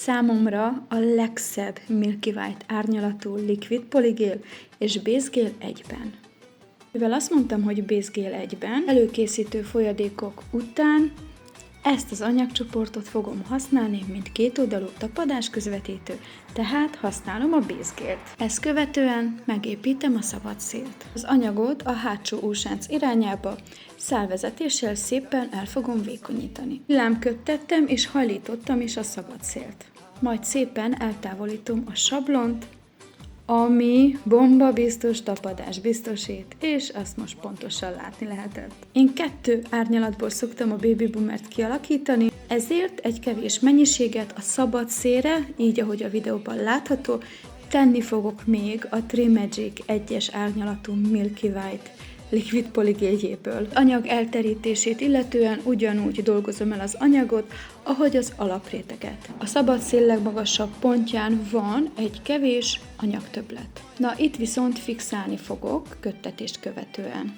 Számomra a legszebb Milky White árnyalatú Liquid Polygel és Base Gel egyben. Mivel azt mondtam, hogy Base Gel egyben, előkészítő folyadékok után ezt az anyagcsoportot fogom használni, mint kétoldalú tapadás közvetítő, tehát használom a Base Gelt. Ezt követően megépítem a szabad szélt. Az anyagot a hátsó úsánc irányába szálvezetéssel szépen el fogom vékonyítani. Villámködtettem és hajlítottam is a szabad szélt. Majd szépen eltávolítom a sablont, ami bomba biztos tapadás biztosít, és azt most pontosan látni lehetett. Én 2 árnyalatból szoktam a Baby Boomert kialakítani, ezért egy kevés mennyiséget a szabad szélre, így ahogy a videóban látható, tenni fogok még a Trimagic 1-es árnyalatú Milky White Liquid Polygeljéből. Anyag elterítését illetően ugyanúgy dolgozom el az anyagot, ahogy az alapréteget. A szabad szél legmagasabb pontján van egy kevés anyagtöbblet. Na, itt viszont fixálni fogok köttetést követően.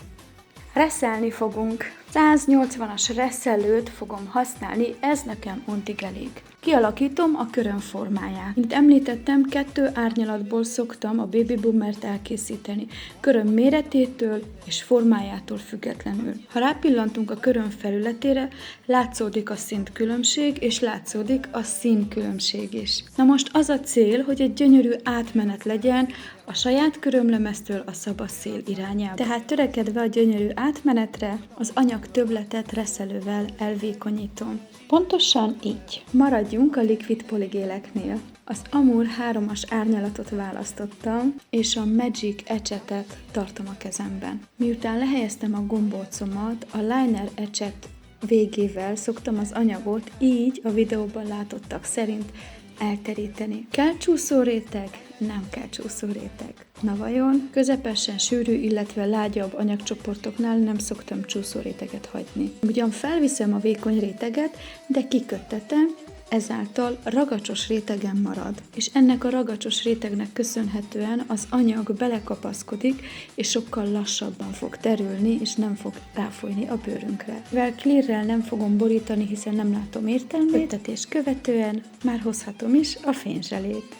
Reszelni fogunk. 180-as reszelőt fogom használni, ez nekem ontig elég. Kialakítom a köröm formáját. Mint említettem, 2 árnyalatból szoktam a Baby Boomert elkészíteni, köröm méretétől és formájától függetlenül. Ha rápillantunk a köröm felületére, látszódik a szintkülönbség, és látszódik a színkülönbség is. Na most az a cél, hogy egy gyönyörű átmenet legyen a saját körömlemeztől a szabad szél irányába. Tehát törekedve a gyönyörű átmenetre, az anyag többletet reszelővel elvékonyítom. Pontosan így. Maradjunk a Liquid Polygéleknél. Az Amur 3-as árnyalatot választottam, és a Magic ecsetet tartom a kezemben. Miután lehelyeztem a gombócomat, a liner ecset végével szoktam az anyagot így a videóban látottak szerint elteríteni. Kell csúszóréteg? Nem kell csúszóréteg. Na vajon? Közepesen sűrű, illetve lágyabb anyagcsoportoknál nem szoktam csúszóréteget hagyni. Ugyan felviszem a vékony réteget, de kiköttetem, ezáltal ragacsos rétegen marad. És ennek a ragacsos rétegnek köszönhetően az anyag belekapaszkodik, és sokkal lassabban fog terülni, és nem fog ráfolyni a bőrünkre. Mivel clearrel nem fogom borítani, hiszen nem látom értelmét, köttetés követően már hozhatom is a fényzselét.